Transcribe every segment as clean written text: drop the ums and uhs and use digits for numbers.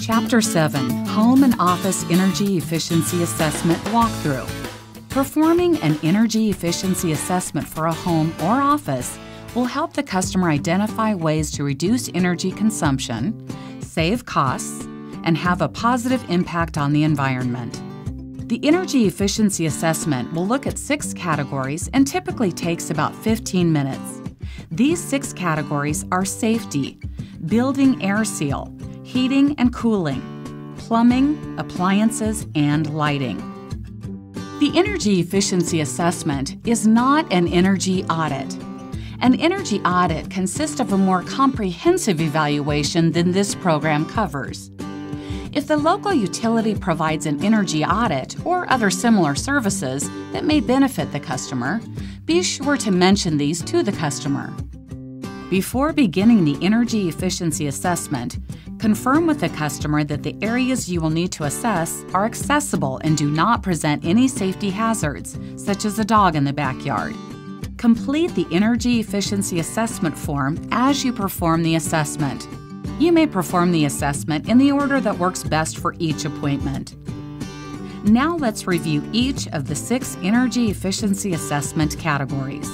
Chapter 7, Home and Office Energy Efficiency Assessment Walkthrough. Performing an energy efficiency assessment for a home or office will help the customer identify ways to reduce energy consumption, save costs, and have a positive impact on the environment. The energy efficiency assessment will look at 6 categories and typically takes about 15 minutes. These 6 categories are safety, building air seal, heating and cooling, plumbing, appliances, and lighting. The energy efficiency assessment is not an energy audit. An energy audit consists of a more comprehensive evaluation than this program covers. If the local utility provides an energy audit or other similar services that may benefit the customer, be sure to mention these to the customer. Before beginning the energy efficiency assessment, confirm with the customer that the areas you will need to assess are accessible and do not present any safety hazards, such as a dog in the backyard. Complete the energy efficiency assessment form as you perform the assessment. You may perform the assessment in the order that works best for each appointment. Now let's review each of the 6 energy efficiency assessment categories.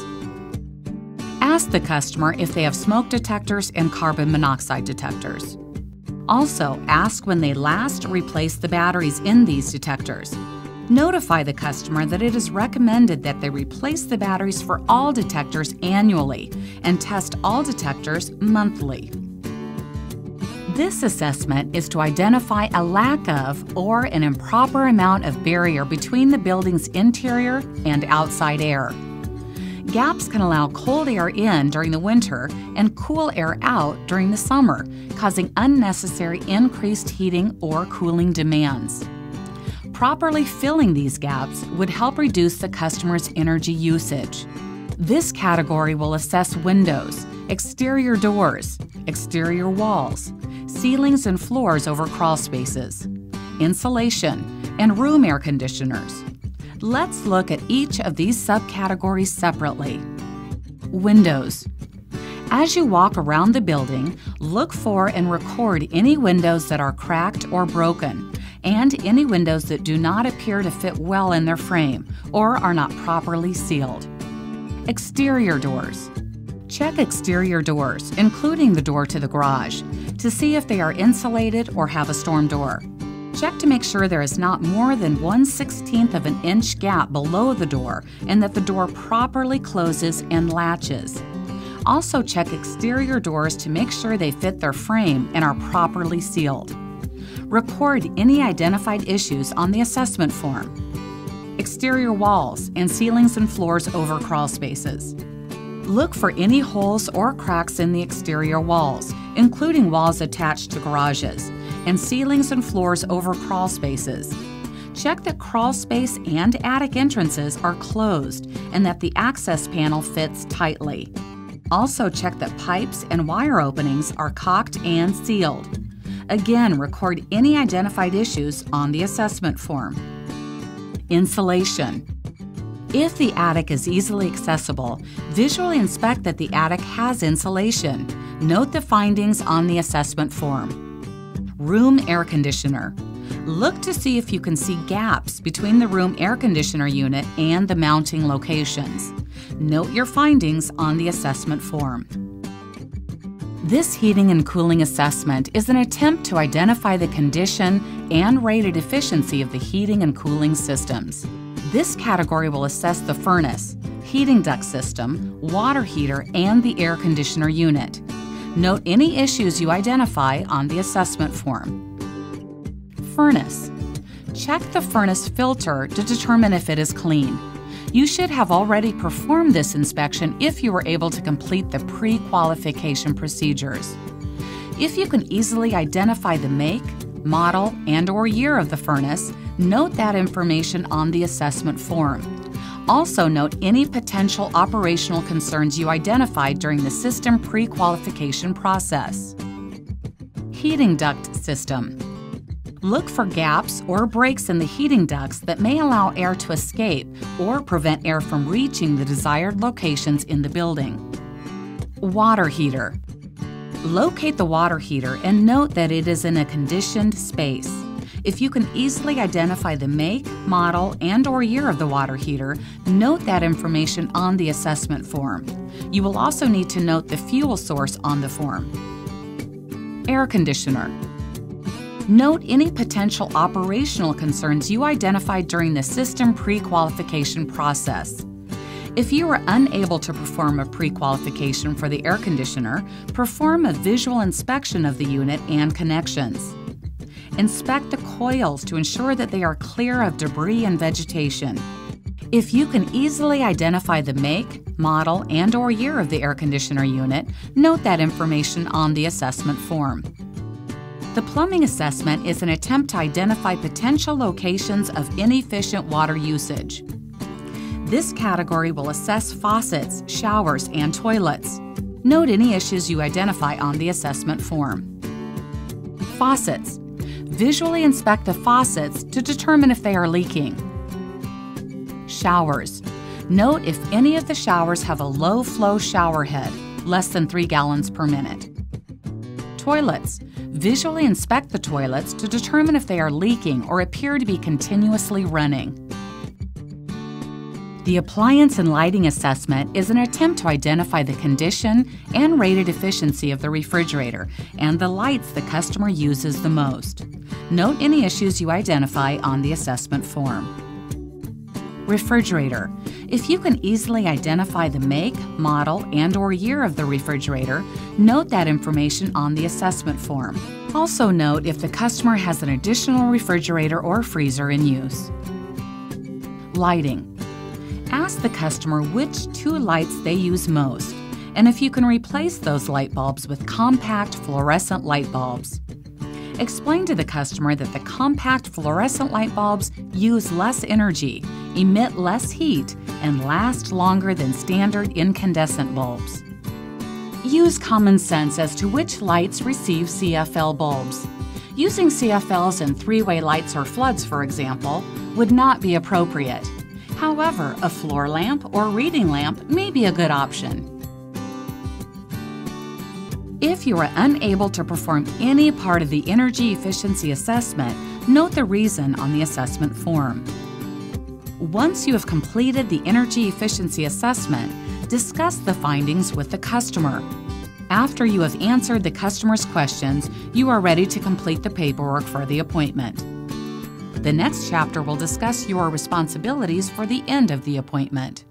Ask the customer if they have smoke detectors and carbon monoxide detectors. Also, ask when they last replaced the batteries in these detectors. Notify the customer that it is recommended that they replace the batteries for all detectors annually and test all detectors monthly. This assessment is to identify a lack of or an improper amount of barrier between the building's interior and outside air. Gaps can allow cold air in during the winter and cool air out during the summer, causing unnecessary increased heating or cooling demands. Properly filling these gaps would help reduce the customer's energy usage. This category will assess windows, exterior doors, exterior walls, ceilings and floors over crawl spaces, insulation, and room air conditioners. Let's look at each of these subcategories separately. Windows. As you walk around the building, look for and record any windows that are cracked or broken, and any windows that do not appear to fit well in their frame or are not properly sealed. Exterior doors. Check exterior doors, including the door to the garage, to see if they are insulated or have a storm door. Check to make sure there is not more than 1/16 of an inch gap below the door and that the door properly closes and latches. Also check exterior doors to make sure they fit their frame and are properly sealed. Record any identified issues on the assessment form. Exterior walls and ceilings and floors over crawl spaces. Look for any holes or cracks in the exterior walls, including walls attached to garages, and ceilings and floors over crawl spaces. Check that crawl space and attic entrances are closed and that the access panel fits tightly. Also check that pipes and wire openings are caulked and sealed. Again, record any identified issues on the assessment form. Insulation. If the attic is easily accessible, visually inspect that the attic has insulation. Note the findings on the assessment form. Room air conditioner. Look to see if you can see gaps between the room air conditioner unit and the mounting locations. Note your findings on the assessment form. This heating and cooling assessment is an attempt to identify the condition and rated efficiency of the heating and cooling systems. This category will assess the furnace, heating duct system, water heater, and the air conditioner unit. Note any issues you identify on the assessment form. Furnace. Check the furnace filter to determine if it is clean. You should have already performed this inspection if you were able to complete the pre-qualification procedures. If you can easily identify the make, model, and/or year of the furnace, note that information on the assessment form. Also note any potential operational concerns you identified during the system pre-qualification process. Heating duct system. Look for gaps or breaks in the heating ducts that may allow air to escape or prevent air from reaching the desired locations in the building. Water heater. Locate the water heater and note that it is in a conditioned space. If you can easily identify the make, model, and/or year of the water heater, note that information on the assessment form. You will also need to note the fuel source on the form. Air conditioner. Note any potential operational concerns you identified during the system pre-qualification process. If you are unable to perform a pre-qualification for the air conditioner, perform a visual inspection of the unit and connections. Inspect the coils to ensure that they are clear of debris and vegetation. If you can easily identify the make, model, and/or year of the air conditioner unit, note that information on the assessment form. The plumbing assessment is an attempt to identify potential locations of inefficient water usage. This category will assess faucets, showers, and toilets. Note any issues you identify on the assessment form. Faucets. Visually inspect the faucets to determine if they are leaking. Showers. Note if any of the showers have a low-flow shower head, less than 3 gallons per minute. Toilets. Visually inspect the toilets to determine if they are leaking or appear to be continuously running. The appliance and lighting assessment is an attempt to identify the condition and rated efficiency of the refrigerator and the lights the customer uses the most. Note any issues you identify on the assessment form. Refrigerator. If you can easily identify the make, model, and/or year of the refrigerator, note that information on the assessment form. Also note if the customer has an additional refrigerator or freezer in use. Lighting. Ask the customer which 2 lights they use most, and if you can replace those light bulbs with compact fluorescent light bulbs. Explain to the customer that the compact fluorescent light bulbs use less energy, emit less heat, and last longer than standard incandescent bulbs. Use common sense as to which lights receive CFL bulbs. Using CFLs in 3-way lights or floods, for example, would not be appropriate. However, a floor lamp or reading lamp may be a good option. If you are unable to perform any part of the energy efficiency assessment, note the reason on the assessment form. Once you have completed the energy efficiency assessment, discuss the findings with the customer. After you have answered the customer's questions, you are ready to complete the paperwork for the appointment. The next chapter will discuss your responsibilities for the end of the appointment.